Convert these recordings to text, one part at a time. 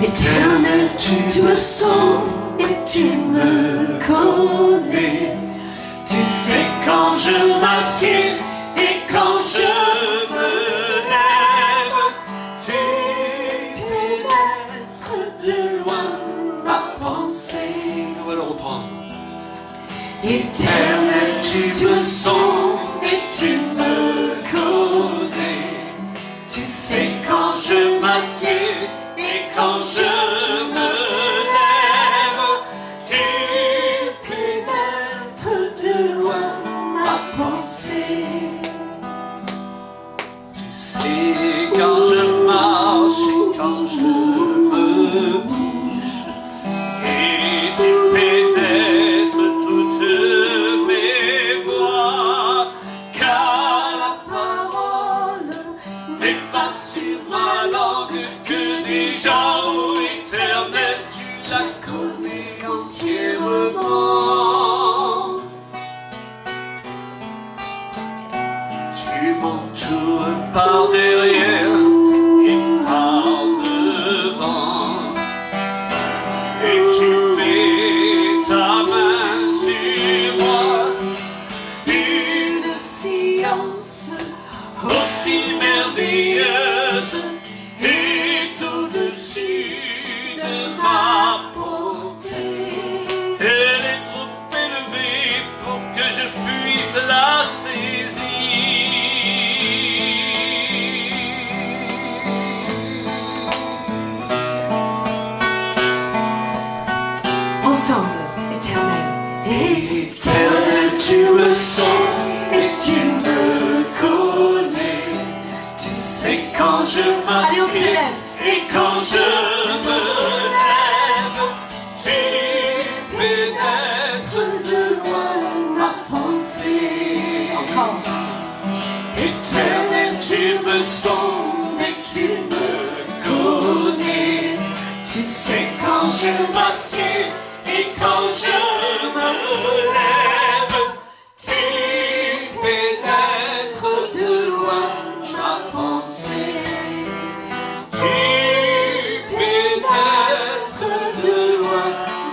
Éternel, tu me sens et tu me connais. Tu sais quand je m'assieds et quand je me lève. Tu pénètres de loin ma pensée. On va le reprendre. Éternel, tu me sens et tu me connais. Tu sais quand je m'assieds et quand je me lève. Tu pénètres de loin ma pensée. Tu sais quand je marche et quand je me bouge. Et tu pénètres toutes mes voies. Car la parole n'est pas sur ma langue que déjà, ô Éternel, tu la connais entièrement. Tu m'entoures par derrière et par devant, et tu mets ta main sur moi. Une science aussi merveilleuse est au-dessus de ma portée. Elle est trop élevée pour que je puisse la saisir. Ensemble, Éternel. Éternel, tu me sens et tu me connais. Tu sais quand je Allez, on m'assieds s'élève. et quand je me lève. Tu pénètres de loin ma pensée. Encore. Éternel, tu me sens et tu me connais. Tu sais quand je m'assieds et quand je me lève. Tu pénètres de loin ma pensée. Tu pénètres de loin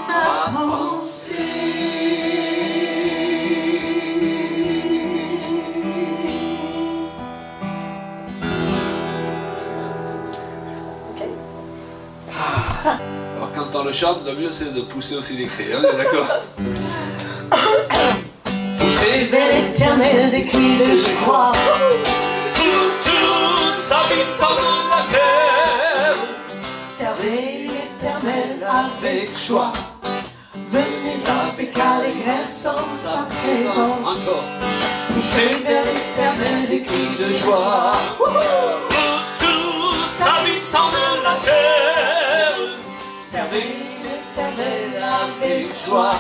ma pensée. Alors quand on le chante, le mieux c'est de pousser aussi les cris, hein, d'accord? Pousser Vers l'Éternel des cris de joie. tous habitants de la terre. Servez l'Éternel avec joie. Venez avec allégresse en sa présence. Encore. Poussez vers l'Éternel des cris de joie. Tous habitants de la terre. Servez l'Éternel avec joie.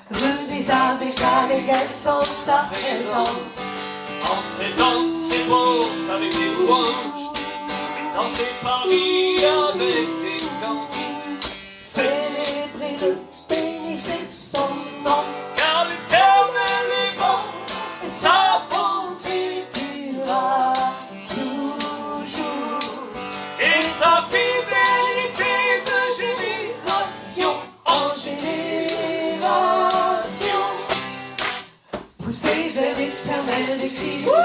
Venez avec allégresse en sa présence. Entrez dans ses portes avec des louanges, dansez parmi avec des cantiques. Célébrez-le, bénissez son nom. Car l'Éternel est bon, Et sa bonté durera toujours. et sa fidélité de génération En génération. Poussez vers l'Éternel des cris de joie.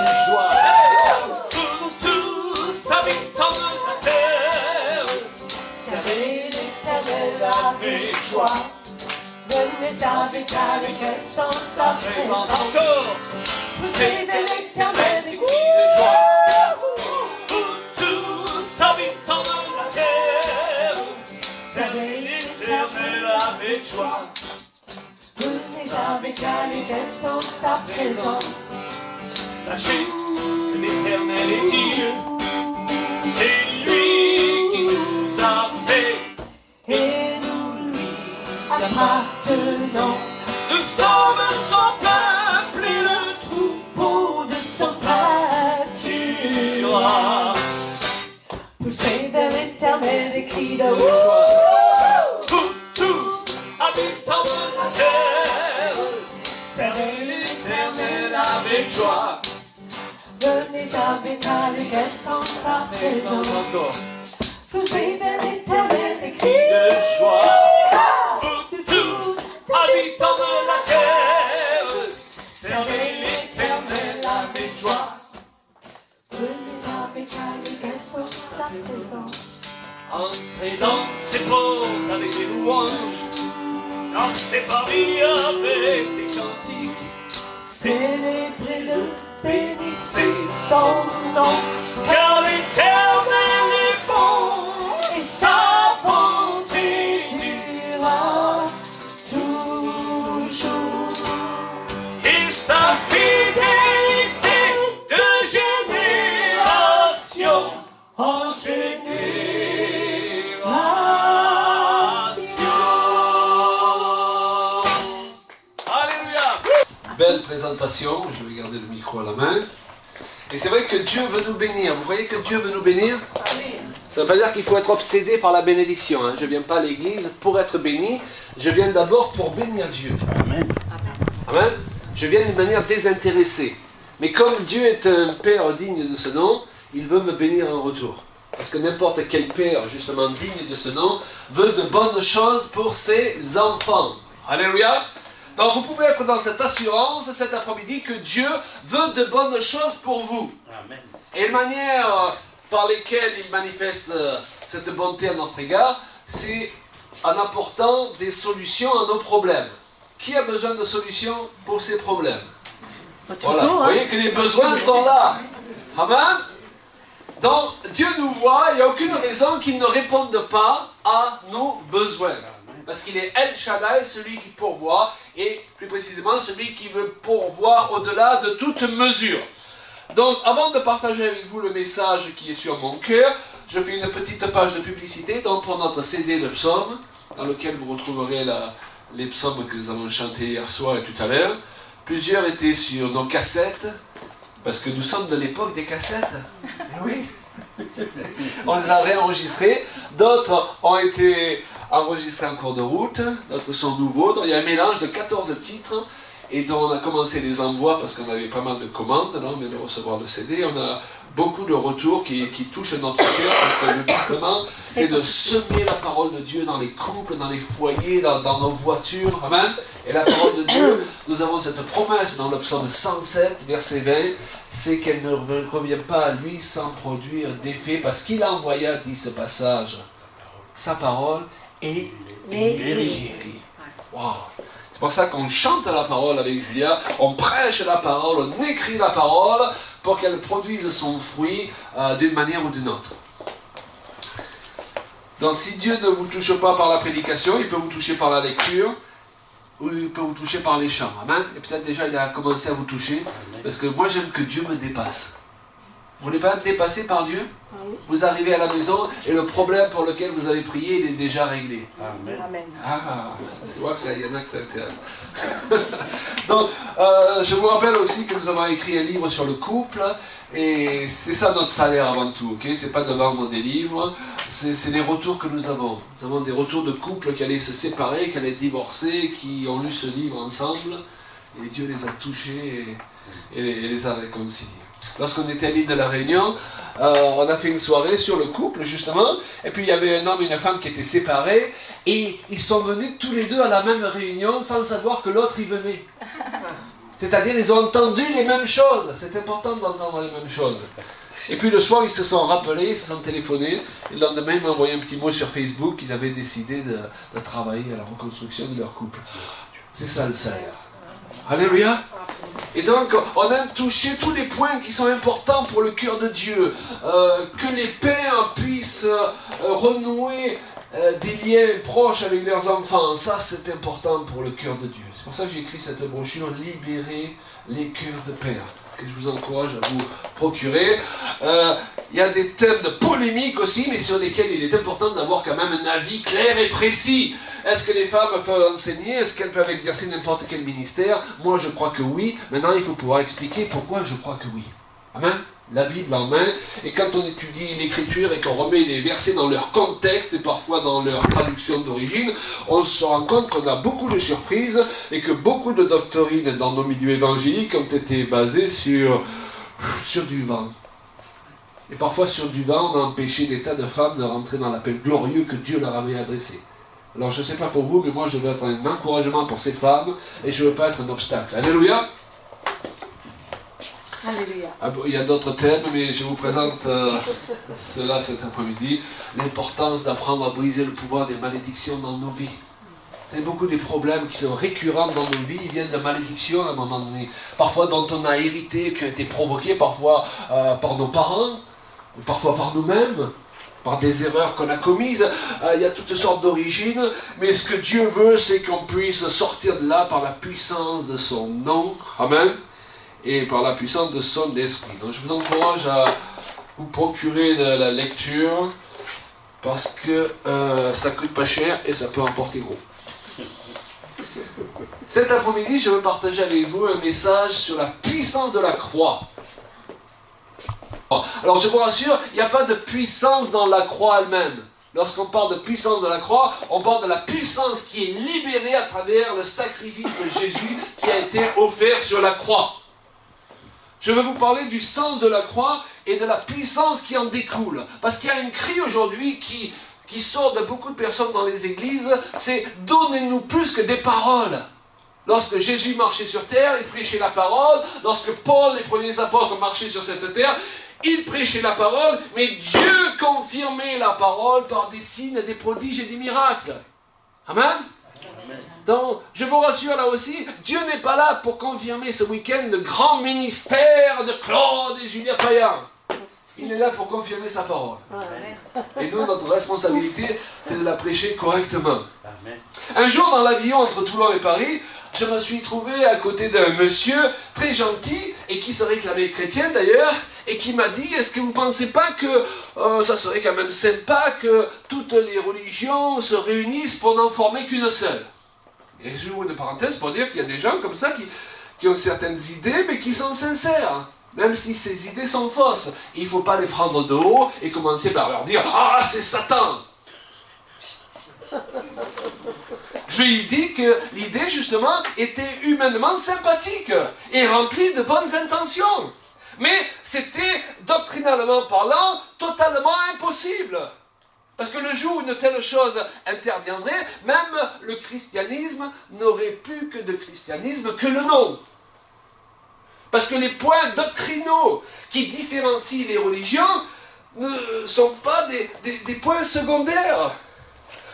tous habitants de la terre. Servez l'Éternel avec joie. Venez avec allégresse en sa Présence présence. encore, Poussez vers l'Éternel des cris cris de de joie. joie. Tous habitants de la terre, servez l'Éternel avec joie. Venez avec allégresse en sa présence. Sachez que l'Éternel est Dieu, c'est lui qui nous a fait. Et nous lui appartenons. Nous sommes son peuple et le Troupeau de son pâturage. Poussez vers l'Éternel des cris de joie. Vous tous, habitants de la terre, servez l'Éternel avec joie. Venez avec allégresse en sa présence. Encore. Poussez vers l'Éternel sa présence. Entrez dans ses portes avec des louanges, dans ses parvis avec des cantiques. Célébrez-le, bénissez son nom. Car l'Éternel est bon et sa bonté Durera toujours. et sa fidélité de génération en génération. Alléluia. Belle présentation, je vais garder le micro à la main. Et c'est vrai que Dieu veut nous bénir. Vous voyez que Dieu veut nous bénir? Ça ne veut pas dire qu'il faut être obsédé par la bénédiction. Hein. Je ne viens pas à l'église pour être béni. Je viens d'abord pour bénir Dieu. Amen. Amen. Je viens d'une manière désintéressée. Mais comme Dieu est un Père digne de ce nom, il veut me bénir en retour. Parce que n'importe quel Père, justement digne de ce nom, veut de bonnes choses pour ses enfants. Alléluia. Donc vous pouvez être dans cette assurance cet après-midi que Dieu veut de bonnes choses pour vous. Amen. Et la manière par lesquelles il manifeste cette bonté à notre égard, c'est en apportant des solutions à nos problèmes. Qui a besoin de solutions pour ses problèmes? Voilà, vous voyez que les besoins sont là. Amen. Donc Dieu nous voit, il n'y a aucune raison qu'il ne réponde pas à nos besoins. Parce qu'il est El Shaddai, celui qui pourvoit, et plus précisément celui qui veut pourvoir au-delà de toute mesure. Donc avant de partager avec vous le message qui est sur mon cœur, je fais une petite page de publicité donc pour notre CD Le Psaume, dans lequel vous retrouverez les psaumes que nous avons chantés hier soir et tout à l'heure. Plusieurs étaient sur nos cassettes, parce que nous sommes de l'époque des cassettes. Oui. On les a réenregistrés. D'autres ont été enregistrés en cours de route. D'autres sont nouveaux. Donc il y a un mélange de 14 titres. Et donc on a commencé les envois parce qu'on avait pas mal de commandes. Là, on vient de recevoir le CD. On a beaucoup de retours qui touchent notre cœur. Parce que le but vraiment, c'est de semer la parole de Dieu dans les couples, dans les foyers, dans nos voitures. Amen. Et la parole de Dieu, nous avons cette promesse dans le psaume 107, verset 20. C'est qu'elle ne revient pas à lui sans produire d'effet, parce qu'il envoya, dit ce passage, sa parole et guérit. Wow. C'est pour ça qu'on chante la parole avec Julia, on prêche la parole, on écrit la parole pour qu'elle produise son fruit d'une manière ou d'une autre. Donc si Dieu ne vous touche pas par la prédication, il peut vous toucher par la lecture, ou il peut vous toucher par les chants. Amen. Et peut-être déjà il a commencé à vous toucher. Parce que moi j'aime que Dieu me dépasse. Vous voulez pas être dépassé par Dieu? Oui. Vous arrivez à la maison et le problème pour lequel vous avez prié, il est déjà réglé. Amen. Amen. Ah, c'est vrai qu'il y en a que ça intéresse. Donc, je vous rappelle aussi que nous avons écrit un livre sur le couple. Et c'est ça notre salaire avant tout, ok? C'est pas de vendre des livres, c'est les retours que nous avons. Nous avons des retours de couples qui allaient se séparer, qui allaient divorcer, qui ont lu ce livre ensemble, et Dieu les a touchés et les a réconciliés. Lorsqu'on était à l'île de la Réunion, on a fait une soirée sur le couple justement, et puis il y avait un homme et une femme qui étaient séparés, et ils sont venus tous les deux à la même réunion sans savoir que l'autre y venait. C'est-à-dire, ils ont entendu les mêmes choses. C'est important d'entendre les mêmes choses. Et puis le soir, ils se sont rappelés, ils se sont téléphonés. Et le lendemain, ils m'ont envoyé un petit mot sur Facebook qu'ils avaient décidé de travailler à la reconstruction de leur couple. C'est ça le salaire. Alléluia. Et donc, on a touché tous les points qui sont importants pour le cœur de Dieu. Que les pères puissent renouer des liens proches avec leurs enfants, ça c'est important pour le cœur de Dieu. C'est pour ça que j'ai écrit cette brochure, Libérer les cœurs de père, que je vous encourage à vous procurer. Il y a des thèmes de polémique aussi, mais sur lesquels il est important d'avoir quand même un avis clair et précis. Est-ce que les femmes peuvent enseigner? Est-ce qu'elles peuvent exercer n'importe quel ministère? Moi je crois que oui. Maintenant il faut pouvoir expliquer pourquoi je crois que oui. Amen. La Bible en main, et quand on étudie l'écriture et qu'on remet les versets dans leur contexte et parfois dans leur traduction d'origine, on se rend compte qu'on a beaucoup de surprises et que beaucoup de doctrines dans nos milieux évangéliques ont été basées sur du vent. Et parfois sur du vent, on a empêché des tas de femmes de rentrer dans l'appel glorieux que Dieu leur avait adressé. Alors je ne sais pas pour vous, mais moi je veux être un encouragement pour ces femmes et je ne veux pas être un obstacle. Alléluia. Alléluia. Ah bon, il y a d'autres thèmes, mais je vous présente cela cet après-midi. L'importance d'apprendre à briser le pouvoir des malédictions dans nos vies. Vous savez, beaucoup des problèmes qui sont récurrents dans nos vies, ils viennent de malédictions à un moment donné. Parfois dont on a hérité, qui ont été provoquées parfois par nos parents, ou parfois par nous-mêmes, par des erreurs qu'on a commises. Il y a toutes sortes d'origines, mais ce que Dieu veut, c'est qu'on puisse sortir de là par la puissance de son nom. Amen. Et par la puissance de son esprit. Donc je vous encourage à vous procurer de la lecture, parce que ça coûte pas cher et ça peut emporter gros. Cet après-midi, je veux partager avec vous un message sur la puissance de la croix. Alors je vous rassure, il n'y a pas de puissance dans la croix elle-même. Lorsqu'on parle de puissance de la croix, on parle de la puissance qui est libérée à travers le sacrifice de Jésus qui a été offert sur la croix. Je vais vous parler du sens de la croix et de la puissance qui en découle. Parce qu'il y a un cri aujourd'hui qui sort de beaucoup de personnes dans les églises, c'est « Donnez-nous plus que des paroles ». Lorsque Jésus marchait sur terre, il prêchait la parole. Lorsque Paul, les premiers apôtres, marchaient sur cette terre, ils prêchaient la parole, mais Dieu confirmait la parole par des signes, des prodiges et des miracles. Amen. Amen. Donc, je vous rassure là aussi, Dieu n'est pas là pour confirmer ce week-end le grand ministère de Claude et Julien Payan. Il est là pour confirmer sa parole. Et nous, notre responsabilité, c'est de la prêcher correctement. Un jour, dans l'avion entre Toulon et Paris, je me suis trouvé à côté d'un monsieur très gentil, et qui se réclamait chrétien d'ailleurs, et qui m'a dit, est-ce que vous ne pensez pas que ça serait quand même sympa que toutes les religions se réunissent pour n'en former qu'une seule? Et je vous une parenthèse pour dire qu'il y a des gens comme ça qui ont certaines idées, mais qui sont sincères. Même si ces idées sont fausses. Il ne faut pas les prendre de haut et commencer par leur dire « Ah, c'est Satan !» Je lui dis que l'idée, justement, était humainement sympathique et remplie de bonnes intentions. Mais c'était, doctrinalement parlant, totalement impossible. Parce que le jour où une telle chose interviendrait, même le christianisme n'aurait plus que de christianisme que le nom. Parce que les points doctrinaux qui différencient les religions ne sont pas des points secondaires.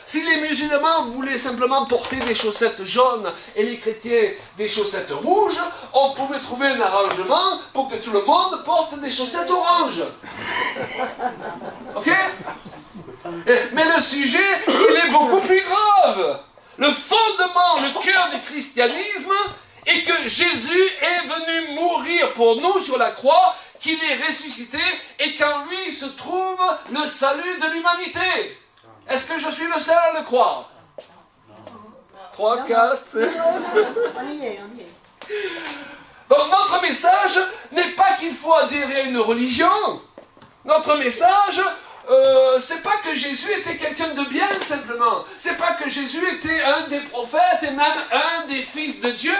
Si les musulmans voulaient simplement porter des chaussettes jaunes et les chrétiens des chaussettes rouges, on pouvait trouver un arrangement pour que tout le monde porte des chaussettes oranges. Ok? Mais le sujet, il est beaucoup plus grave. Le fondement, le cœur du christianisme, et que Jésus est venu mourir pour nous sur la croix, qu'il est ressuscité, et qu'en lui se trouve le salut de l'humanité. Est-ce que je suis le seul à le croire? 3, 4... On y est. Donc notre message n'est pas qu'il faut adhérer à une religion. Notre message, c'est pas que Jésus était quelqu'un de bien simplement. C'est pas que Jésus était un des prophètes et même un des fils de Dieu.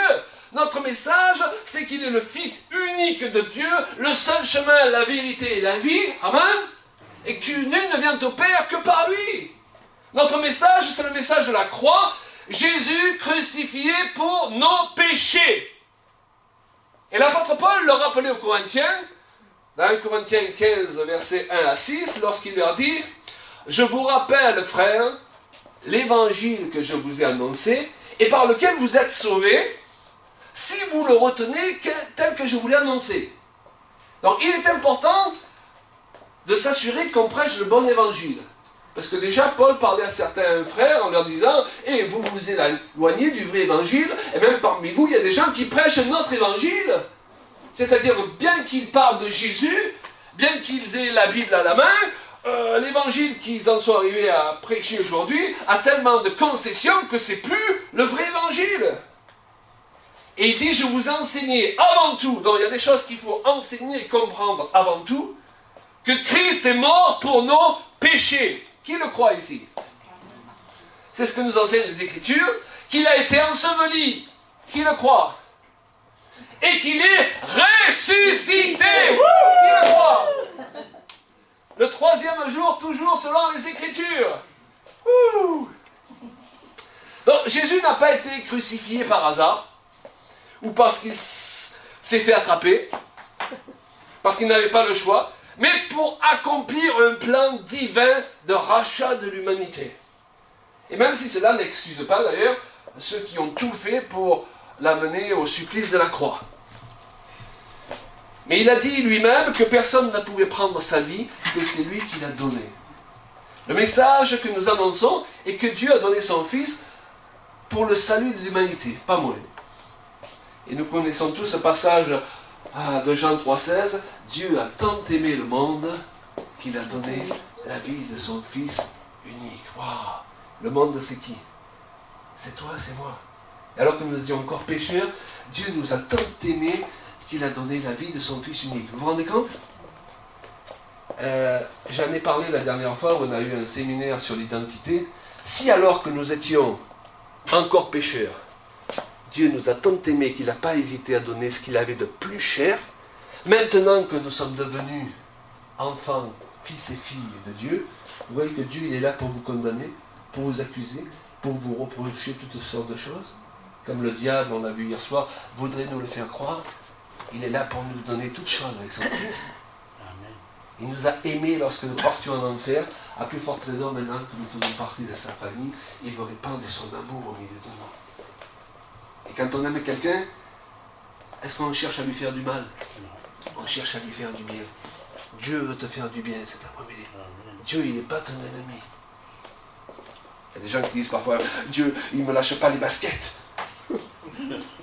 Notre message, c'est qu'il est le Fils unique de Dieu, le seul chemin, la vérité et la vie. Amen. Et que nul ne vient au Père que par lui. Notre message, c'est le message de la croix. Jésus crucifié pour nos péchés. Et l'apôtre Paul le rappelait aux Corinthiens, dans 1 Corinthiens 15, versets 1 à 6, lorsqu'il leur dit « Je vous rappelle, frères, l'évangile que je vous ai annoncé, et par lequel vous êtes sauvés, si vous le retenez tel que je vous l'ai annoncé. » Donc il est important de s'assurer qu'on prêche le bon évangile. Parce que déjà, Paul parlait à certains frères en leur disant « Et vous vous éloignez du vrai évangile, et même parmi vous, il y a des gens qui prêchent notre évangile. » C'est-à-dire, bien qu'ils parlent de Jésus, bien qu'ils aient la Bible à la main, l'évangile qu'ils en sont arrivés à prêcher aujourd'hui a tellement de concessions que c'est plus le vrai évangile. Et il dit, je vous enseignais avant tout, donc il y a des choses qu'il faut enseigner et comprendre avant tout, que Christ est mort pour nos péchés. Qui le croit ici? C'est ce que nous enseignent les Écritures, qu'il a été enseveli. Qui le croit? Et qu'il est ressuscité. Qui le croit? Le 3e jour, toujours selon les Écritures. Donc Jésus n'a pas été crucifié par hasard, ou parce qu'il s'est fait attraper, parce qu'il n'avait pas le choix, mais pour accomplir un plan divin de rachat de l'humanité. Et même si cela n'excuse pas d'ailleurs ceux qui ont tout fait pour l'amener au supplice de la croix. Mais il a dit lui-même que personne ne pouvait prendre sa vie, que c'est lui qui l'a donnée. Le message que nous annonçons est que Dieu a donné son Fils pour le salut de l'humanité, pas moins. Et nous connaissons tous ce passage de Jean 3,16. Dieu a tant aimé le monde qu'il a donné la vie de son Fils unique. Waouh! Le monde, c'est qui? C'est toi, c'est moi. Et alors que nous étions encore pécheurs, Dieu nous a tant aimés qu'il a donné la vie de son Fils unique. Vous vous rendez compte? J'en ai parlé la dernière fois où on a eu un séminaire sur l'identité. Si alors que nous étions encore pécheurs, Dieu nous a tant aimés qu'il n'a pas hésité à donner ce qu'il avait de plus cher, maintenant que nous sommes devenus enfants, fils et filles de Dieu, vous voyez que Dieu il est là pour vous condamner, pour vous accuser, pour vous reprocher toutes sortes de choses. Comme le diable, on l'a vu hier soir, voudrait nous le faire croire. Il est là pour nous donner toutes choses avec son Fils. Il nous a aimés lorsque nous partions en enfer. À plus forte raison maintenant que nous faisons partie de sa famille, il veut répandre son amour au milieu de nous. Et quand on aime quelqu'un, est-ce qu'on cherche à lui faire du mal? On cherche à lui faire du bien. Dieu veut te faire du bien cet après-midi. Dieu, il n'est pas ton ennemi. Il y a des gens qui disent parfois, Dieu, il ne me lâche pas les baskets.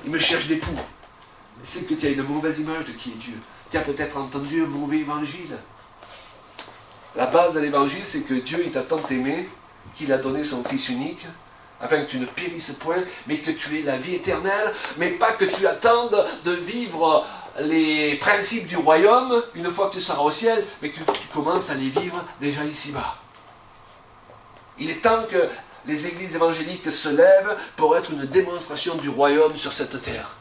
Il me cherche des poux. Mais c'est que tu as une mauvaise image de qui est Dieu. Tu as peut-être entendu un mauvais évangile. La base de l'évangile, c'est que Dieu, il t'a tant aimé qu'il a donné son Fils unique, afin que tu ne périsses point, mais que tu aies la vie éternelle, mais pas que tu attendes de vivre les principes du royaume une fois que tu seras au ciel, mais que tu commences à les vivre déjà ici-bas. Il est temps que les églises évangéliques se lèvent pour être une démonstration du royaume sur cette terre.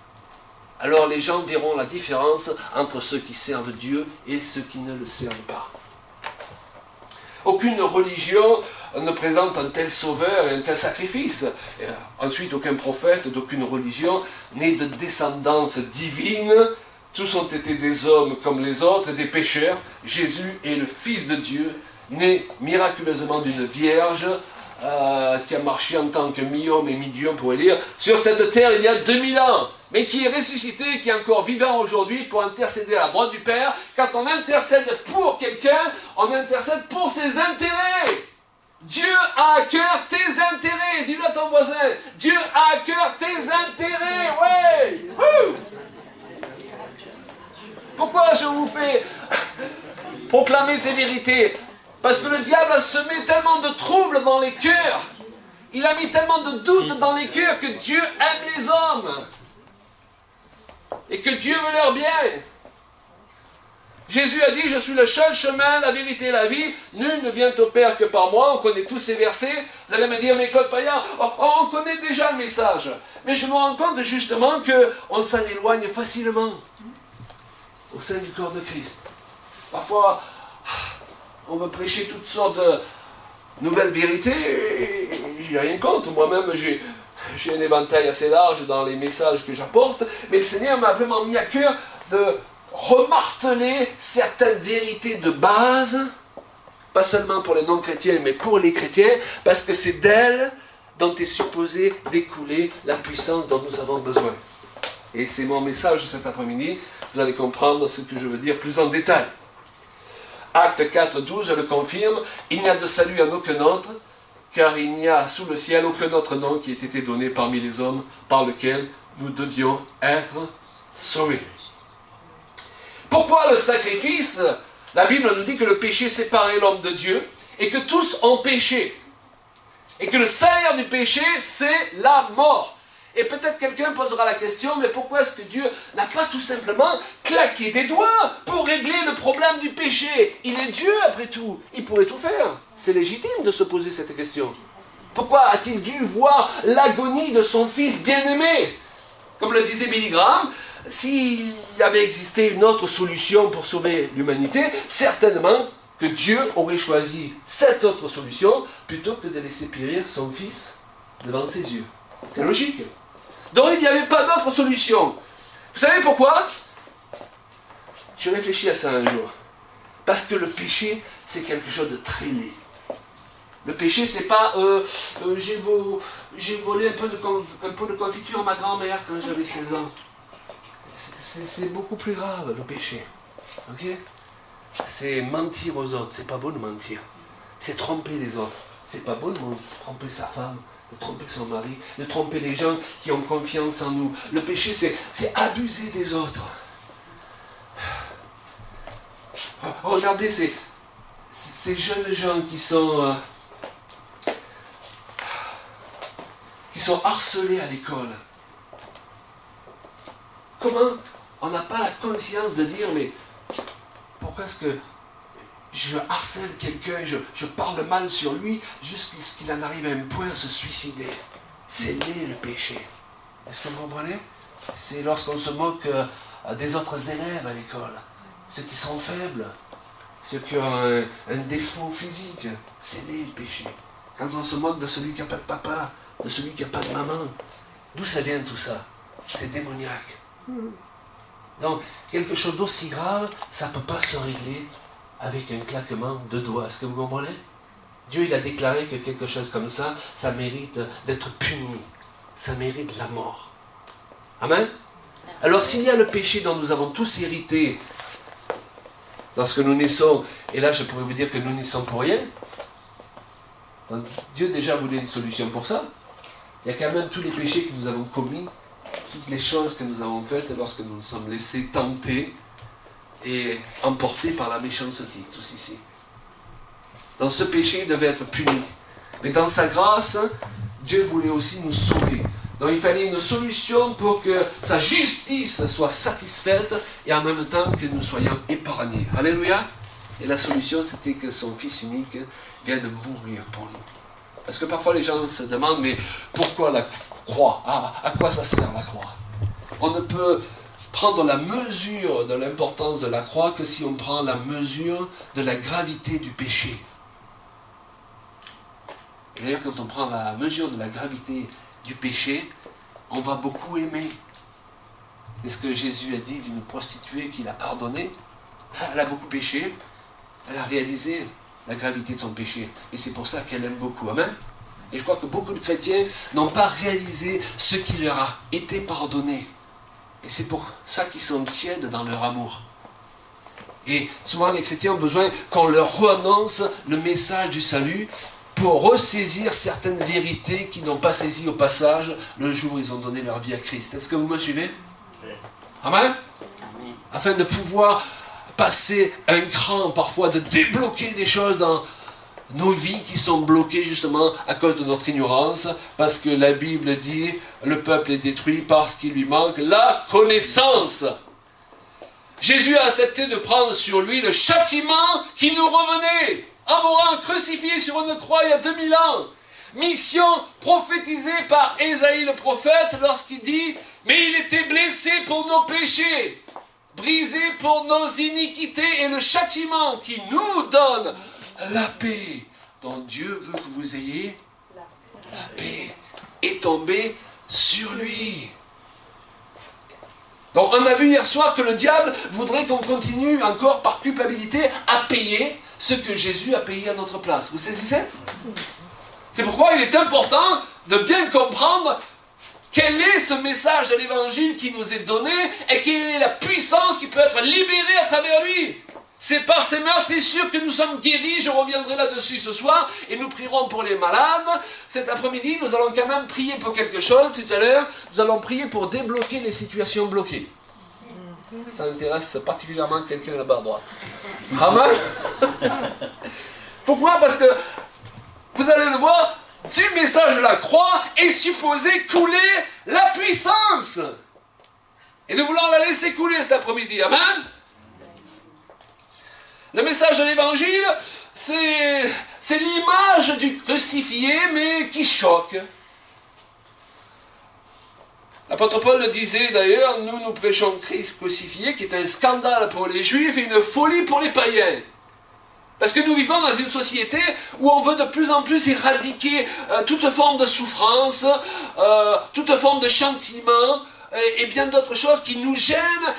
Alors les gens verront la différence entre ceux qui servent Dieu et ceux qui ne le servent pas. Aucune religion ne présente un tel sauveur et un tel sacrifice. Et ensuite, aucun prophète d'aucune religion n'est de descendance divine. Tous ont été des hommes comme les autres, des pécheurs. Jésus est le Fils de Dieu, né miraculeusement d'une vierge, qui a marché en tant que mi-homme et mi-dieu, on pourrait dire, sur cette terre il y a 2000 ans, mais qui est ressuscité, qui est encore vivant aujourd'hui pour intercéder à la droite du Père. Quand on intercède pour quelqu'un, on intercède pour ses intérêts. Dieu a à cœur tes intérêts. Dis-le à ton voisin. Dieu a à cœur tes intérêts. Ouais. Pourquoi je vous fais proclamer ces vérités? Parce que le diable a semé tellement de troubles dans les cœurs. Il a mis tellement de doutes dans les cœurs que Dieu aime les hommes. Et que Dieu veut leur bien. Jésus a dit, je suis le seul chemin, la vérité et la vie. Nul ne vient au Père que par moi. On connaît tous ces versets. Vous allez me dire, mais Claude Payan, on connaît déjà le message. Mais je me rends compte justement qu'on s'en éloigne facilement au sein du corps de Christ. Parfois, on veut prêcher toutes sortes de nouvelles vérités, et j'ai rien contre. Moi-même, j'ai un éventail assez large dans les messages que j'apporte, mais le Seigneur m'a vraiment mis à cœur de remarteler certaines vérités de base, pas seulement pour les non-chrétiens, mais pour les chrétiens, parce que c'est d'elles dont est supposée découler la puissance dont nous avons besoin. Et c'est mon message cet après-midi, vous allez comprendre ce que je veux dire plus en détail. Acte 4, 12 le confirme, il n'y a de salut en aucun autre, car il n'y a sous le ciel aucun autre nom qui ait été donné parmi les hommes par lequel nous devions être sauvés. Pourquoi le sacrifice? La Bible nous dit que le péché séparait l'homme de Dieu et que tous ont péché. Et que le salaire du péché, c'est la mort. Et peut-être quelqu'un posera la question, mais pourquoi est-ce que Dieu n'a pas tout simplement claqué des doigts pour régler le problème du péché? Il est Dieu après tout, il pourrait tout faire. C'est légitime de se poser cette question. Pourquoi a-t-il dû voir l'agonie de son fils bien-aimé? Comme le disait Billy Graham, s'il y avait existé une autre solution pour sauver l'humanité, certainement que Dieu aurait choisi cette autre solution plutôt que de laisser périr son fils devant ses yeux. C'est logique. Donc il n'y avait pas d'autre solution. Vous savez pourquoi? Je réfléchis à ça un jour. Parce que le péché, c'est quelque chose de très laid. Le péché, c'est pas j'ai volé un peu de confiture à ma grand-mère quand j'avais 16 ans. C'est beaucoup plus grave, le péché. Ok? C'est mentir aux autres. C'est pas beau de mentir. C'est tromper les autres. C'est pas beau de tromper sa femme, de tromper son mari, de tromper les gens qui ont confiance en nous. Le péché, c'est abuser des autres. Regardez ces jeunes gens qui sont harcelés à l'école. Comment on n'a pas la conscience de dire, mais pourquoi est-ce que je harcèle quelqu'un, je parle mal sur lui jusqu'à ce qu'il en arrive à un point à se suicider? C'est laid le péché. Est-ce que vous comprenez? C'est lorsqu'on se moque des autres élèves à l'école, ceux qui sont faibles, ceux qui ont un défaut physique. C'est laid le péché. Quand on se moque de celui qui n'a pas de papa, de celui qui n'a pas de maman, d'où ça vient tout ça? C'est démoniaque. Donc, quelque chose d'aussi grave, ça ne peut pas se régler avec un claquement de doigts. Est-ce que vous comprenez? Dieu, il a déclaré que quelque chose comme ça, ça mérite d'être puni. Ça mérite la mort. Amen? Alors, s'il y a le péché dont nous avons tous hérité, lorsque nous naissons, et là, je pourrais vous dire que nous naissons pour rien. Donc, Dieu déjà voulait une solution pour ça. Il y a quand même tous les péchés que nous avons commis, toutes les choses que nous avons faites lorsque nous nous sommes laissés tenter et emportés par la méchanceté, tous ici. Dans ce péché, il devait être puni. Mais dans sa grâce, Dieu voulait aussi nous sauver. Donc il fallait une solution pour que sa justice soit satisfaite et en même temps que nous soyons épargnés. Alléluia. Et la solution, c'était que son Fils unique vienne mourir pour nous. Parce que parfois les gens se demandent, mais pourquoi la croix? À quoi ça sert la croix? On ne peut prendre la mesure de l'importance de la croix que si on prend la mesure de la gravité du péché. Et d'ailleurs, quand on prend la mesure de la gravité du péché, on va beaucoup aimer. C'est ce que Jésus a dit d'une prostituée qu'il a pardonnée. Elle a beaucoup péché, elle a réalisé la gravité de son péché. Et c'est pour ça qu'elle aime beaucoup. Amen. Et je crois que beaucoup de chrétiens n'ont pas réalisé ce qui leur a été pardonné. Et c'est pour ça qu'ils sont tièdes dans leur amour. Et souvent les chrétiens ont besoin qu'on leur renonce le message du salut pour ressaisir certaines vérités qu'ils n'ont pas saisies au passage le jour où ils ont donné leur vie à Christ. Est-ce que vous me suivez? Amen. Afin de pouvoir passer un cran parfois, de débloquer des choses dans nos vies qui sont bloquées justement à cause de notre ignorance, parce que la Bible dit le peuple est détruit parce qu'il lui manque la connaissance. Jésus a accepté de prendre sur lui le châtiment qui nous revenait en mourant crucifié sur une croix il y a 2000 ans. Mission prophétisée par Ésaïe le prophète lorsqu'il dit « Mais il était blessé pour nos péchés, brisé pour nos iniquités, et le châtiment qui nous donne la paix, dont Dieu veut que vous ayez la paix, est tombé sur lui. » Donc on a vu hier soir que le diable voudrait qu'on continue encore par culpabilité à payer ce que Jésus a payé à notre place. Vous saisissez? C'est pourquoi il est important de bien comprendre quel est ce message de l'évangile qui nous est donné et quelle est la puissance qui peut être libérée à travers lui. C'est par ces meurtrissures que nous sommes guéris. Je reviendrai là-dessus ce soir et nous prierons pour les malades. Cet après-midi, nous allons quand même prier pour quelque chose. Tout à l'heure, nous allons prier pour débloquer les situations bloquées. Ça intéresse particulièrement quelqu'un là-bas à droite. Amen. Pourquoi? Parce que vous allez le voir, du message de la croix est supposé couler la puissance. Et nous voulons la laisser couler cet après-midi. Amen. Le message de l'évangile, c'est l'image du crucifié, mais qui choque. L'apôtre Paul le disait d'ailleurs, nous prêchons Christ crucifié, qui est un scandale pour les Juifs et une folie pour les païens. Parce que nous vivons dans une société où on veut de plus en plus éradiquer toute forme de souffrance, toute forme de châtiment, et bien d'autres choses qui nous gênent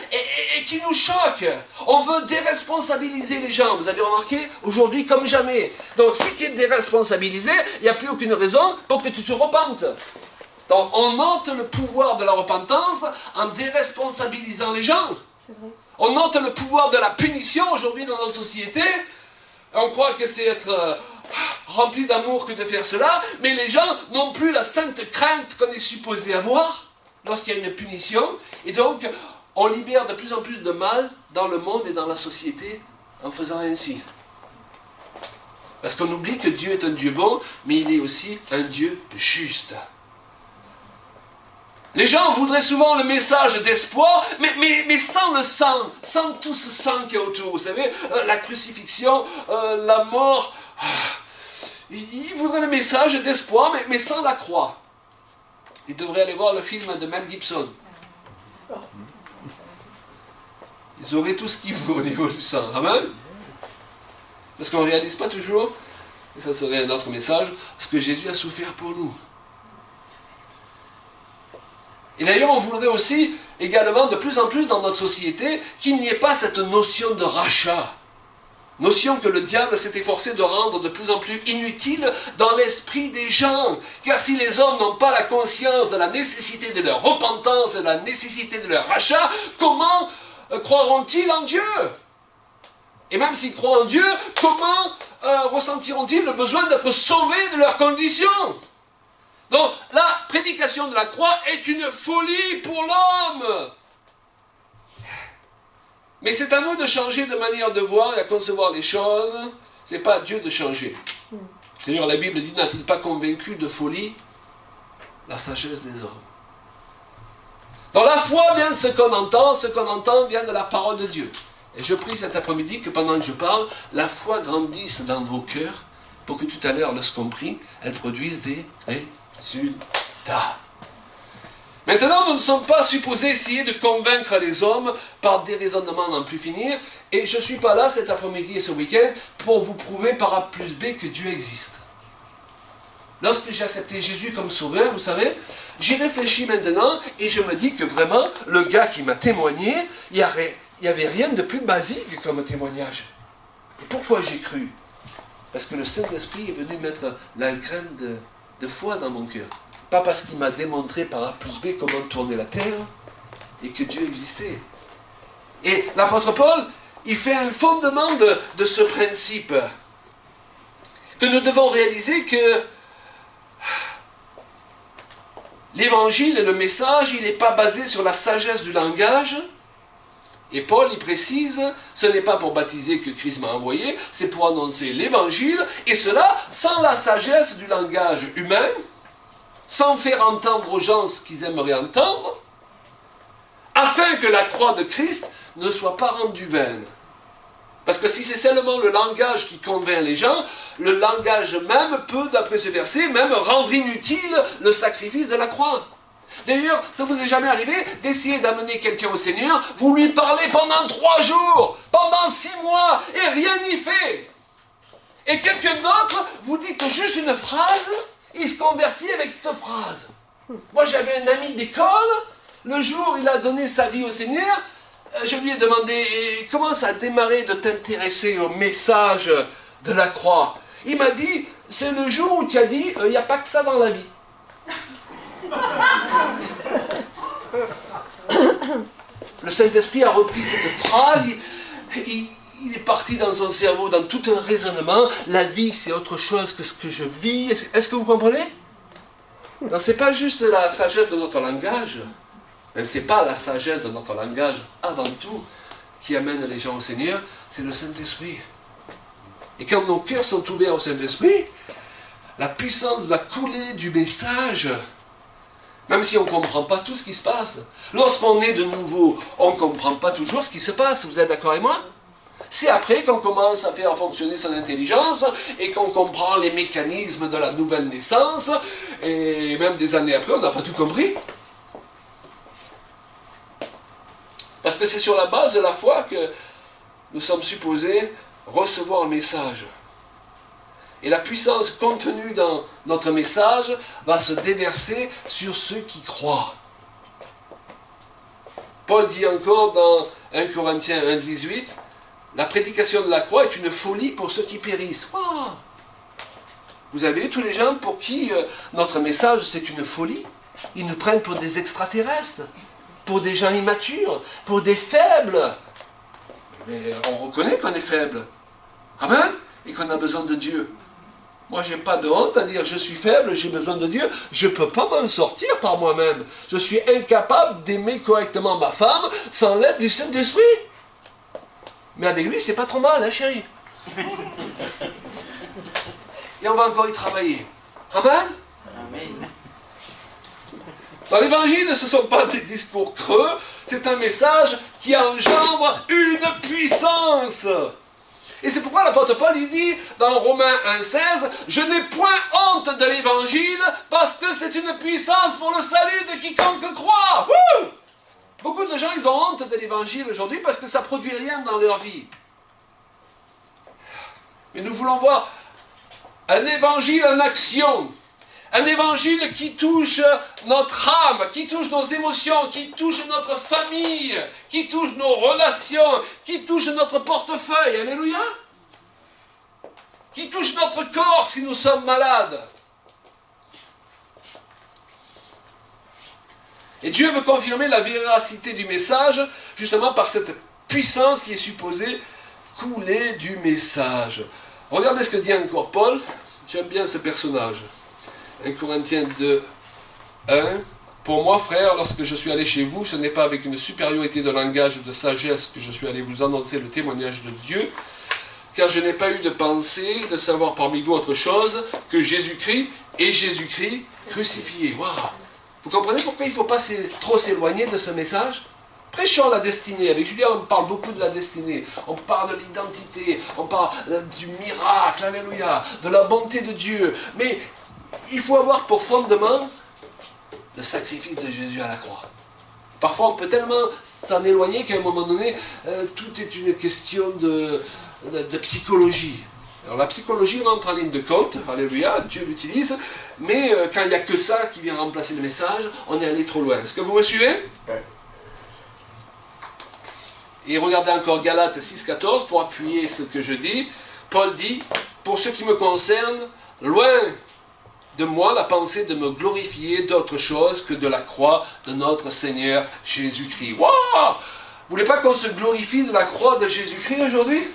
et qui nous choquent. On veut déresponsabiliser les gens. Vous avez remarqué, aujourd'hui comme jamais. Donc si tu es déresponsabilisé, il n'y a plus aucune raison pour que tu te repentes. Donc on ôte le pouvoir de la repentance en déresponsabilisant les gens. On ôte le pouvoir de la punition aujourd'hui dans notre société. On croit que c'est être rempli d'amour que de faire cela, mais les gens n'ont plus la sainte crainte qu'on est supposé avoir lorsqu'il y a une punition, et donc on libère de plus en plus de mal dans le monde et dans la société en faisant ainsi. Parce qu'on oublie que Dieu est un Dieu bon, mais il est aussi un Dieu juste. Les gens voudraient souvent le message d'espoir, mais sans le sang, sans tout ce sang qu'il y a autour. Vous savez, la crucifixion, la mort. Ils voudraient le message d'espoir, mais sans la croix. Ils devraient aller voir le film de Mel Gibson. Ils auraient tout ce qu'il faut au niveau du sang. Amen. Parce qu'on ne réalise pas toujours, et ça serait un autre message, ce que Jésus a souffert pour nous. Et d'ailleurs, on voudrait aussi, également, de plus en plus dans notre société, qu'il n'y ait pas cette notion de rachat. Notion que le diable s'est efforcé de rendre de plus en plus inutile dans l'esprit des gens. Car si les hommes n'ont pas la conscience de la nécessité de leur repentance, de la nécessité de leur rachat, comment croiront-ils en Dieu? Et même s'ils croient en Dieu, comment ressentiront-ils le besoin d'être sauvés de leurs conditions? Donc, la prédication de la croix est une folie pour l'homme. Mais c'est à nous de changer de manière de voir et à concevoir les choses. Ce n'est pas à Dieu de changer. D'ailleurs, la Bible dit, n'a-t-il pas convaincu de folie la sagesse des hommes? Donc la foi vient de ce qu'on entend vient de la parole de Dieu. Et je prie cet après-midi que pendant que je parle, la foi grandisse dans vos cœurs pour que tout à l'heure, lorsqu'on prie, elle produise des résultats. Maintenant, nous ne sommes pas supposés essayer de convaincre les hommes par des raisonnements n'en plus finir, et je ne suis pas là cet après-midi et ce week-end pour vous prouver par A plus B que Dieu existe. Lorsque j'ai accepté Jésus comme sauveur, vous savez, j'y réfléchis maintenant et je me dis que vraiment, le gars qui m'a témoigné, il n'y avait rien de plus basique comme témoignage. Et pourquoi j'ai cru? Parce que le Saint-Esprit est venu mettre la graine de foi dans mon cœur. Pas parce qu'il m'a démontré par A plus B comment tourner la terre et que Dieu existait. Et l'apôtre Paul, il fait un fondement de ce principe que nous devons réaliser que l'évangile et le message, il n'est pas basé sur la sagesse du langage. Et Paul, il précise, ce n'est pas pour baptiser que Christ m'a envoyé, c'est pour annoncer l'évangile, et cela sans la sagesse du langage humain, sans faire entendre aux gens ce qu'ils aimeraient entendre, afin que la croix de Christ ne soit pas rendue vaine. Parce que si c'est seulement le langage qui convainc les gens, le langage même peut, d'après ce verset, même rendre inutile le sacrifice de la croix. D'ailleurs, ça vous est jamais arrivé d'essayer d'amener quelqu'un au Seigneur, vous lui parlez pendant 3 jours, pendant 6 mois, et rien n'y fait. Et quelqu'un d'autre, vous dites juste une phrase, il se convertit avec cette phrase. Moi, j'avais un ami d'école, le jour où il a donné sa vie au Seigneur, je lui ai demandé, comment ça a démarré de t'intéresser au message de la croix? Il m'a dit, c'est le jour où tu as dit, il n'y a pas que ça dans la vie. Le Saint-Esprit a repris cette phrase, il est parti dans son cerveau, dans tout un raisonnement. La vie, c'est autre chose que ce que je vis. Est-ce que vous comprenez? Non, c'est pas juste la sagesse de notre langage, même c'est pas la sagesse de notre langage avant tout qui amène les gens au Seigneur, c'est le Saint-Esprit. Et quand nos cœurs sont ouverts au Saint-Esprit, la puissance va couler du message. Même si on ne comprend pas tout ce qui se passe. Lorsqu'on est de nouveau, on ne comprend pas toujours ce qui se passe. Vous êtes d'accord avec moi? C'est après qu'on commence à faire fonctionner son intelligence et qu'on comprend les mécanismes de la nouvelle naissance. Et même des années après, on n'a pas tout compris. Parce que c'est sur la base de la foi que nous sommes supposés recevoir le message. Et la puissance contenue dans notre message va se déverser sur ceux qui croient. Paul dit encore dans 1 Corinthiens 1,18, la prédication de la croix est une folie pour ceux qui périssent. Wow. Vous avez vu tous les gens pour qui notre message c'est une folie? Ils nous prennent pour des extraterrestres, pour des gens immatures, pour des faibles. Mais on reconnaît qu'on est faible. Amen? Et qu'on a besoin de Dieu. Moi, je n'ai pas de honte à dire je suis faible, j'ai besoin de Dieu. Je ne peux pas m'en sortir par moi-même. Je suis incapable d'aimer correctement ma femme sans l'aide du Saint-Esprit. Mais avec lui, c'est pas trop mal, hein, chérie? Et on va encore y travailler. Amen? Amen. Dans l'évangile, ce ne sont pas des discours creux, c'est un message qui engendre une puissance. Et c'est pourquoi l'apôtre Paul il dit dans Romains 1,16, je n'ai point honte de l'évangile parce que c'est une puissance pour le salut de quiconque croit. Wouh! Beaucoup de gens ils ont honte de l'évangile aujourd'hui parce que ça ne produit rien dans leur vie. Mais nous voulons voir un évangile en action. Un évangile qui touche notre âme, qui touche nos émotions, qui touche notre famille, qui touche nos relations, qui touche notre portefeuille. Alléluia. Qui touche notre corps si nous sommes malades. Et Dieu veut confirmer la véracité du message, justement par cette puissance qui est supposée couler du message. Regardez ce que dit encore Paul. J'aime bien ce personnage. 1 Corinthiens 2, 1. Pour moi, frère, lorsque je suis allé chez vous, ce n'est pas avec une supériorité de langage et de sagesse que je suis allé vous annoncer le témoignage de Dieu, car je n'ai pas eu de pensée de savoir parmi vous autre chose que Jésus-Christ et Jésus-Christ crucifié. Waouh! Vous comprenez pourquoi il ne faut pas trop s'éloigner de ce message? Prêchons la destinée. Avec Julien, on parle beaucoup de la destinée. On parle de l'identité. On parle du miracle. Alléluia. De la bonté de Dieu. Mais il faut avoir pour fondement le sacrifice de Jésus à la croix. Parfois, on peut tellement s'en éloigner qu'à un moment donné, tout est une question de psychologie. Alors la psychologie rentre en ligne de compte, alléluia, Dieu l'utilise, mais quand il n'y a que ça qui vient remplacer le message, on est allé trop loin. Est-ce que vous me suivez? Ouais. Et regardez encore Galates 6,14 pour appuyer ce que je dis. Paul dit, pour ce qui me concerne, loin de moi la pensée de me glorifier d'autre chose que de la croix de notre Seigneur Jésus-Christ. Waouh! Vous voulez pas qu'on se glorifie de la croix de Jésus-Christ aujourd'hui?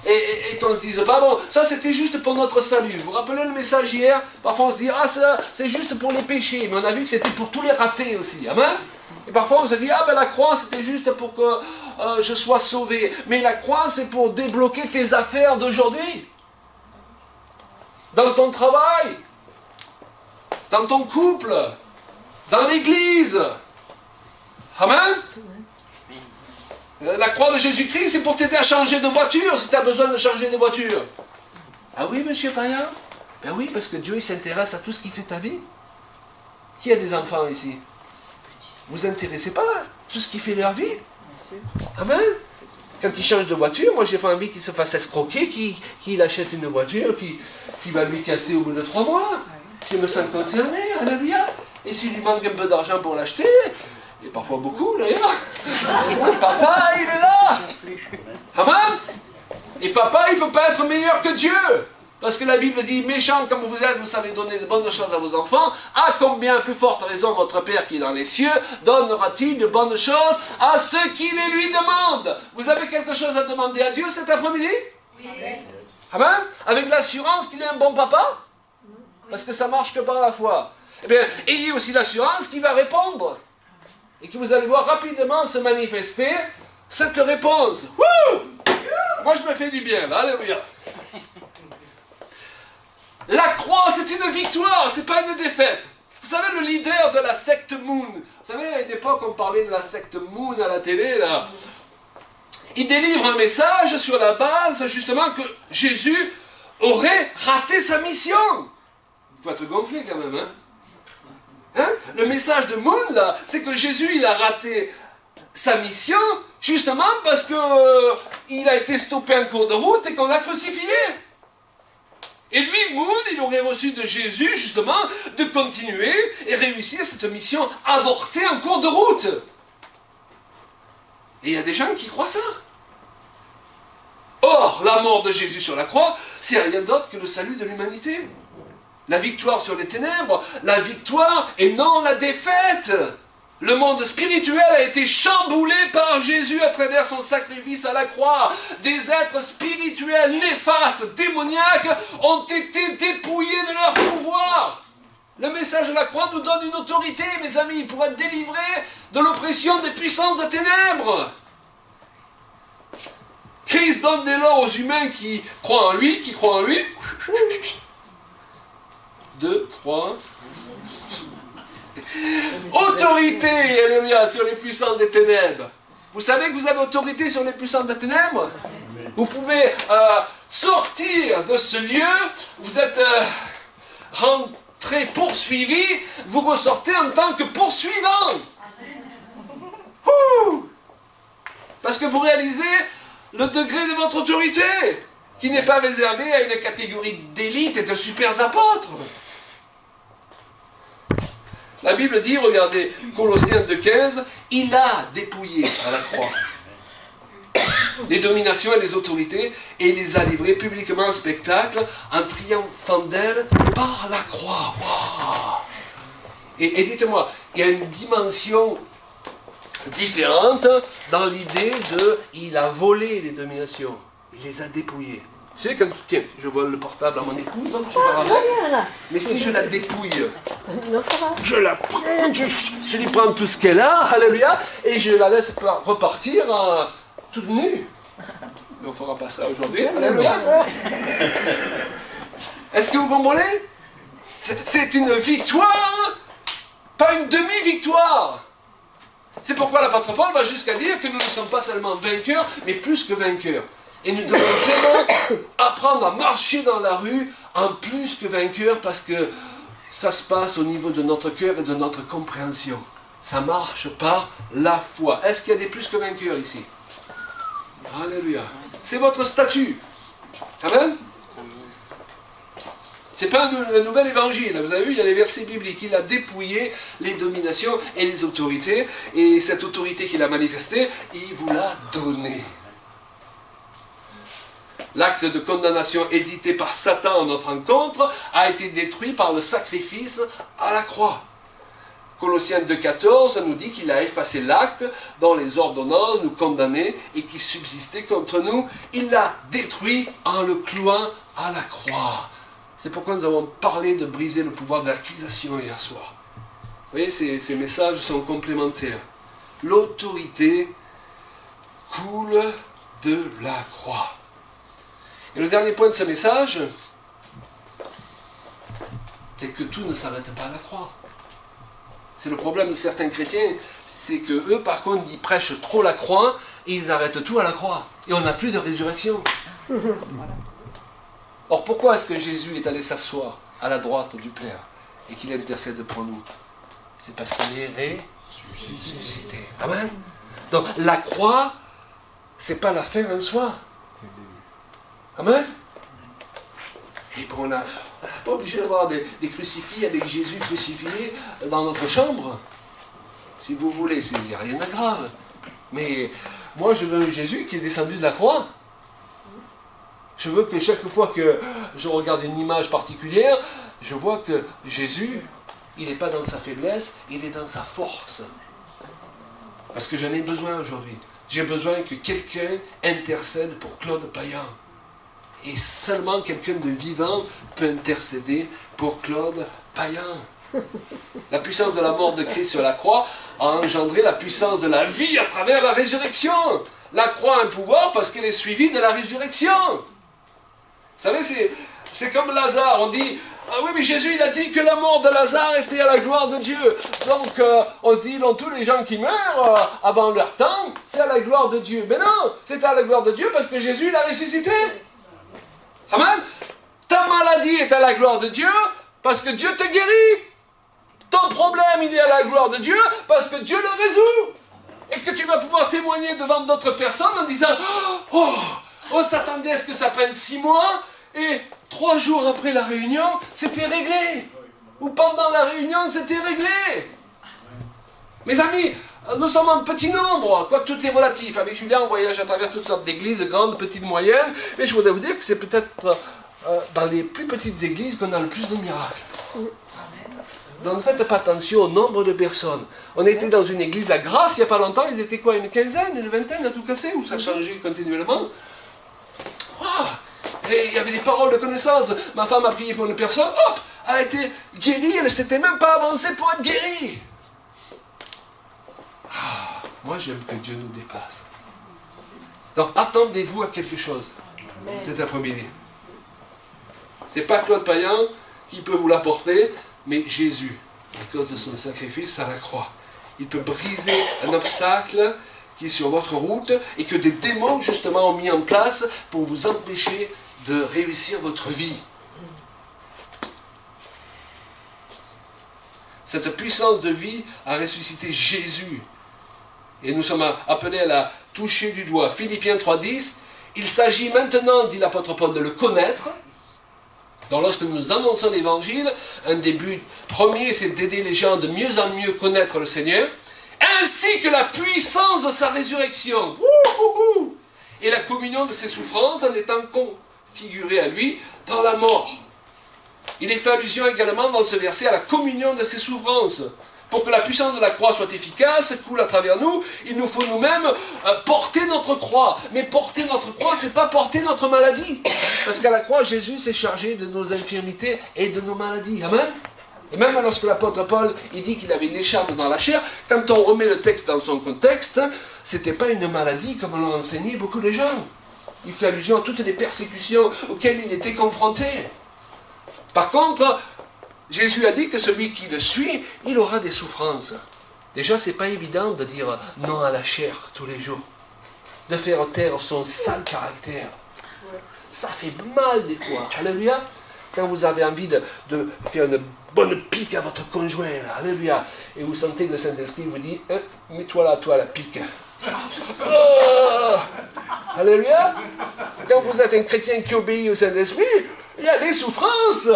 Et qu'on se dise pas, bon, ça c'était juste pour notre salut. Vous vous rappelez le message hier? Parfois on se dit, ah ça c'est juste pour les péchés. Mais on a vu que c'était pour tous les ratés aussi. Amen? Et parfois on se dit, ah ben la croix c'était juste pour que je sois sauvé. Mais la croix c'est pour débloquer tes affaires d'aujourd'hui. Dans ton travail. Dans ton couple. Dans l'église. Amen? La croix de Jésus-Christ, c'est pour t'aider à changer de voiture, si tu as besoin de changer de voiture. Ah oui, monsieur Payan? Ben oui, parce que Dieu, il s'intéresse à tout ce qui fait ta vie. Qui a des enfants ici? Vous vous intéressez pas à tout ce qui fait leur vie? Amen? Quand ils changent de voiture, moi, j'ai pas envie qu'il se fasse escroquer, qu'il achète une voiture qui va lui casser au bout de 3 mois. Je me sens concerné, alléluia. Et s'il lui manque un peu d'argent pour l'acheter, et parfois beaucoup d'ailleurs. Papa, il est là. Amen. Et papa, il ne peut pas être meilleur que Dieu. Parce que la Bible dit, méchants comme vous êtes, vous savez donner de bonnes choses à vos enfants. À combien plus forte raison votre Père qui est dans les cieux donnera-t-il de bonnes choses à ceux qui les lui demandent? Vous avez quelque chose à demander à Dieu cet après-midi? Oui. Amen. Avec l'assurance qu'il est un bon papa? Parce que ça marche que par la foi. Eh bien, ayez aussi l'assurance qu'il va répondre. Et que vous allez voir rapidement se manifester cette réponse. Wouh! Moi, je me fais du bien, là. Alléluia. La croix, c'est une victoire, c'est pas une défaite. Vous savez, le leader de la secte Moon, vous savez, à une époque, on parlait de la secte Moon à la télé, là. Il délivre un message sur la base, justement, que Jésus aurait raté sa mission. Il faut être gonflé, quand même, hein? Hein? Le message de Moon, là, c'est que Jésus, il a raté sa mission, justement parce que il a été stoppé en cours de route et qu'on l'a crucifié. Et lui, Moon, il aurait reçu de Jésus, justement, de continuer et réussir cette mission avortée en cours de route. Et il y a des gens qui croient ça. Or, la mort de Jésus sur la croix, c'est rien d'autre que le salut de l'humanité. La victoire sur les ténèbres, la victoire et non la défaite. Le monde spirituel a été chamboulé par Jésus à travers son sacrifice à la croix. Des êtres spirituels néfastes, démoniaques, ont été dépouillés de leur pouvoir. Le message de la croix nous donne une autorité, mes amis, pour être délivrés de l'oppression des puissances de ténèbres. Christ donne dès lors aux humains qui croient en lui, 2, 3... autorité, alléluia, sur les puissants des ténèbres. Vous savez que vous avez autorité sur les puissants des ténèbres? Vous pouvez sortir de ce lieu, vous êtes rentré poursuivi, vous ressortez en tant que poursuivant. Parce que vous réalisez le degré de votre autorité, qui n'est pas réservé à une catégorie d'élite et de super apôtres. La Bible dit, regardez, Colossiens 2,15, il a dépouillé à la croix les dominations et les autorités et les a livrées publiquement en spectacle en triomphant d'elles par la croix. Wow. Et dites-moi, il y a une dimension différente dans l'idée de il a volé les dominations, il les a dépouillées. Tu sais, quand tiens, je vole le portable à mon épouse, je suis pas grave. Mais si je la dépouille, je la prends, je lui prends tout ce qu'elle a, alléluia, et je la laisse repartir toute nue. Mais on ne fera pas ça aujourd'hui, alléluia. Est-ce que vous comprenez? C'est une victoire, pas une demi-victoire. C'est pourquoi l'apôtre Paul va jusqu'à dire que nous ne sommes pas seulement vainqueurs, mais plus que vainqueurs. Et nous devons vraiment apprendre à marcher dans la rue en plus que vainqueurs, parce que ça se passe au niveau de notre cœur et de notre compréhension. Ça marche par la foi. Est-ce qu'il y a des plus que vainqueurs ici? Alléluia. C'est votre statut. Amen. C'est pas un nouvel évangile. Vous avez vu, il y a les versets bibliques. Il a dépouillé les dominations et les autorités. Et cette autorité qu'il a manifestée, il vous l'a donnée. L'acte de condamnation édité par Satan en notre encontre a été détruit par le sacrifice à la croix. Colossiens 2,14 nous dit qu'il a effacé l'acte dont les ordonnances nous condamnaient et qui subsistait contre nous. Il l'a détruit en le clouant à la croix. C'est pourquoi nous avons parlé de briser le pouvoir d'accusation hier soir. Vous voyez, ces messages sont complémentaires. L'autorité coule de la croix. Et le dernier point de ce message, c'est que tout ne s'arrête pas à la croix. C'est le problème de certains chrétiens, c'est que eux, par contre, ils prêchent trop la croix et ils arrêtent tout à la croix. Et on n'a plus de résurrection. Or, pourquoi est-ce que Jésus est allé s'asseoir à la droite du Père et qu'il intercède pour nous? C'est parce qu'il est ressuscité. Amen. Donc, la croix, c'est pas la fin en soi. Amen. Et bon, on n'est pas obligé d'avoir des crucifix avec Jésus crucifié dans notre chambre. Si vous voulez, il n'y a rien de grave. Mais moi, je veux un Jésus qui est descendu de la croix. Je veux que chaque fois que je regarde une image particulière, je vois que Jésus, il n'est pas dans sa faiblesse, il est dans sa force. Parce que j'en ai besoin aujourd'hui. J'ai besoin que quelqu'un intercède pour Claude Payan. Et seulement quelqu'un de vivant peut intercéder pour Claude Payan. La puissance de la mort de Christ sur la croix a engendré la puissance de la vie à travers la résurrection. La croix a un pouvoir parce qu'elle est suivie de la résurrection. Vous savez, c'est comme Lazare. On dit, ah oui, mais Jésus, il a dit que la mort de Lazare était à la gloire de Dieu. Donc, on se dit, non, tous les gens qui meurent avant leur temps, c'est à la gloire de Dieu. Mais non, c'est à la gloire de Dieu parce que Jésus l'a ressuscité. Amen. Ta maladie est à la gloire de Dieu parce que Dieu te guérit. Ton problème, il est à la gloire de Dieu parce que Dieu le résout. Et que tu vas pouvoir témoigner devant d'autres personnes en disant, on s'attendait à ce que ça prenne 6 mois et 3 jours après la réunion, c'était réglé. Ou pendant la réunion, c'était réglé. Mes amis, nous sommes un petit nombre, quoique tout est relatif. Avec Julien, on voyage à travers toutes sortes d'églises, grandes, petites, moyennes. Mais je voudrais vous dire que c'est peut-être dans les plus petites églises qu'on a le plus de miracles. Donc ne faites pas attention au nombre de personnes. On était dans une église à Grasse il n'y a pas longtemps, ils étaient quoi, une quinzaine, une vingtaine à tout casser, où ça changeait continuellement. Et il y avait des paroles de connaissance. Ma femme a prié pour une personne, hop, elle a été guérie, elle ne s'était même pas avancée pour être guérie. Moi j'aime que Dieu nous dépasse. Donc attendez-vous à quelque chose cet après-midi. Ce n'est pas Claude Payan qui peut vous l'apporter, mais Jésus, à cause de son sacrifice à la croix. Il peut briser un obstacle qui est sur votre route et que des démons justement ont mis en place pour vous empêcher de réussir votre vie. Cette puissance de vie a ressuscité Jésus. Et nous sommes appelés à la toucher du doigt. Philippiens 3,10, il s'agit maintenant, dit l'apôtre Paul, de le connaître. Donc lorsque nous annonçons l'évangile, un des buts premiers, c'est d'aider les gens de mieux en mieux connaître le Seigneur, ainsi que la puissance de sa résurrection. Et la communion de ses souffrances en étant configurée à lui dans la mort. Il est fait allusion également dans ce verset à la communion de ses souffrances. Pour que la puissance de la croix soit efficace, coule à travers nous, il nous faut nous-mêmes porter notre croix. Mais porter notre croix, ce n'est pas porter notre maladie. Parce qu'à la croix, Jésus s'est chargé de nos infirmités et de nos maladies. Amen. Et même lorsque l'apôtre Paul il dit qu'il avait une écharpe dans la chair, quand on remet le texte dans son contexte, ce n'était pas une maladie comme l'ont enseigné beaucoup de gens. Il fait allusion à toutes les persécutions auxquelles il était confronté. Par contre, Jésus a dit que celui qui le suit, il aura des souffrances. Déjà, ce n'est pas évident de dire non à la chair tous les jours. De faire taire son sale caractère. Ça fait mal des fois. Alléluia. Quand vous avez envie de faire une bonne pique à votre conjoint. Là. Alléluia. Et vous sentez que le Saint-Esprit vous dit, mets-toi là, toi, la pique. Oh, alléluia. Quand vous êtes un chrétien qui obéit au Saint-Esprit, il y a des souffrances.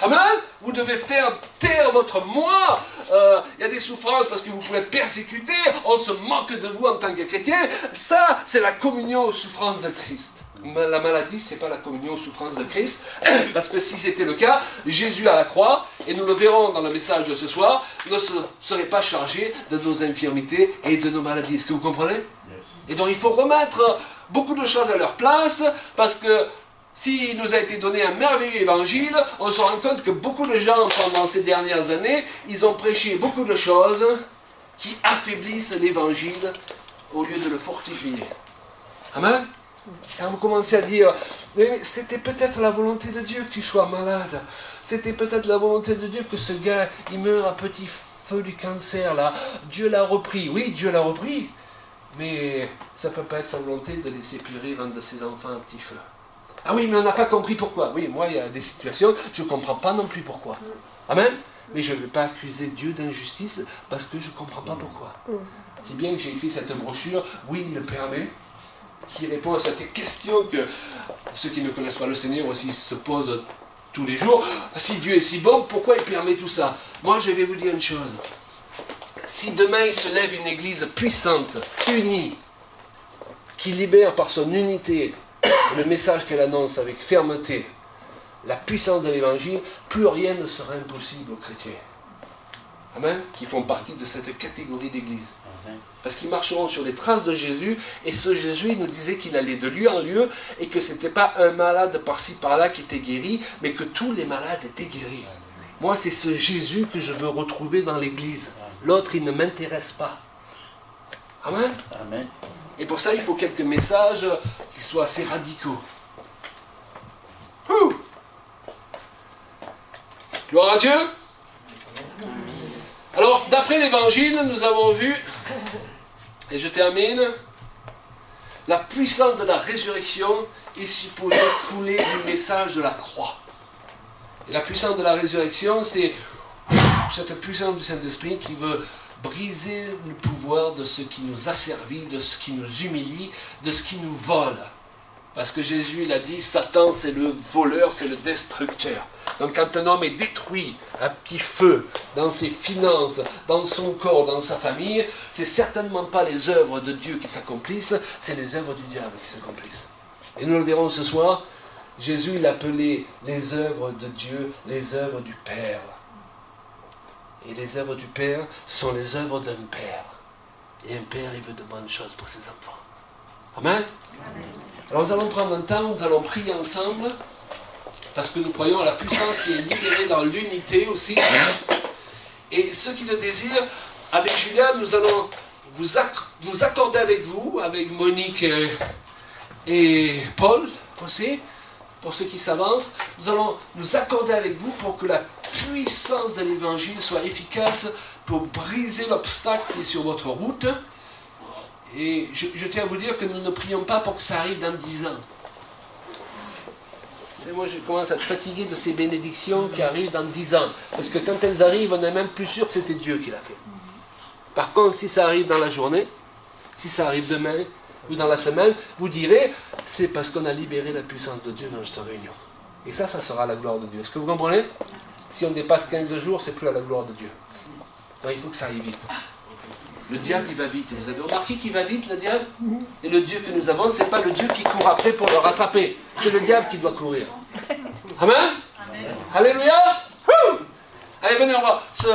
Amen. Vous devez faire taire votre moi. Il y a des souffrances parce que vous pouvez être persécuté. On se moque de vous en tant que chrétien. Ça, c'est la communion aux souffrances de Christ. La maladie, ce n'est pas la communion aux souffrances de Christ. Parce que si c'était le cas, Jésus à la croix, et nous le verrons dans le message de ce soir, ne serait pas chargé de nos infirmités et de nos maladies. Est-ce que vous comprenez? Yes. Et donc il faut remettre beaucoup de choses à leur place parce que s'il nous a été donné un merveilleux évangile, on se rend compte que beaucoup de gens, pendant ces dernières années, ils ont prêché beaucoup de choses qui affaiblissent l'évangile au lieu de le fortifier. Amen. Quand vous commencez à dire, mais c'était peut-être la volonté de Dieu que tu sois malade. C'était peut-être la volonté de Dieu que ce gars, il meure à petit feu du cancer, là. Dieu l'a repris. Oui, Dieu l'a repris. Mais ça ne peut pas être sa volonté de laisser périr un de ses enfants à petit feu. Ah oui, mais on n'a pas compris pourquoi. Oui, moi, il y a des situations, je ne comprends pas non plus pourquoi. Amen. Mais je ne vais pas accuser Dieu d'injustice parce que je ne comprends pas pourquoi. Si bien que j'ai écrit cette brochure, oui, il le permet, qui répond à cette question que ceux qui ne connaissent pas le Seigneur aussi se posent tous les jours. Si Dieu est si bon, pourquoi il permet tout ça? Moi, je vais vous dire une chose. Si demain il se lève une église puissante, unie, qui libère par son unité le message qu'elle annonce avec fermeté, la puissance de l'évangile, plus rien ne sera impossible aux chrétiens. Amen. Qui font partie de cette catégorie d'église. Parce qu'ils marcheront sur les traces de Jésus, et ce Jésus il nous disait qu'il allait de lieu en lieu, et que ce n'était pas un malade par-ci par-là qui était guéri, mais que tous les malades étaient guéris. Moi, c'est ce Jésus que je veux retrouver dans l'église. L'autre, il ne m'intéresse pas. Amen. Amen. Et pour ça, il faut quelques messages qui soient assez radicaux. Gloire à Dieu. Alors, d'après l'Évangile, nous avons vu, et je termine, la puissance de la résurrection est supposée couler du message de la croix. Et la puissance de la résurrection, c'est cette puissance du Saint-Esprit qui veut briser le pouvoir de ce qui nous asservit, de ce qui nous humilie, de ce qui nous vole. Parce que Jésus, il a dit, Satan, c'est le voleur, c'est le destructeur. Donc quand un homme est détruit à petit feu dans ses finances, dans son corps, dans sa famille, c'est certainement pas les œuvres de Dieu qui s'accomplissent, c'est les œuvres du diable qui s'accomplissent. Et nous le verrons ce soir, Jésus il appelait les œuvres de Dieu les œuvres du Père. Et les œuvres du Père sont les œuvres d'un Père. Et un Père, il veut de bonnes choses pour ses enfants. Amen. Alors nous allons prendre un temps, nous allons prier ensemble, parce que nous croyons à la puissance qui est libérée dans l'unité aussi. Et ceux qui le désirent, avec Julien, nous allons nous accorder avec vous, avec Monique et Paul aussi, pour ceux qui s'avancent, nous allons nous accorder avec vous pour que la puissance de l'Évangile soit efficace pour briser l'obstacle qui est sur votre route. Et je tiens à vous dire que nous ne prions pas pour que ça arrive dans 10 ans. Moi, je commence à être fatigué de ces bénédictions qui arrivent dans 10 ans. Parce que quand elles arrivent, on n'est même plus sûr que c'était Dieu qui l'a fait. Par contre, si ça arrive dans la journée, si ça arrive demain ou dans la semaine, vous direz, c'est parce qu'on a libéré la puissance de Dieu dans notre réunion. Et ça sera la gloire de Dieu. Est-ce que vous comprenez? Si on dépasse 15 jours, c'est plus à la gloire de Dieu. Donc il faut que ça aille vite. Le diable, il va vite. Vous avez remarqué qu'il va vite, le diable? Et le Dieu que nous avons, ce n'est pas le Dieu qui court après pour le rattraper. C'est le diable qui doit courir. Amen? Amen. Alléluia. Allez, venez, on va se...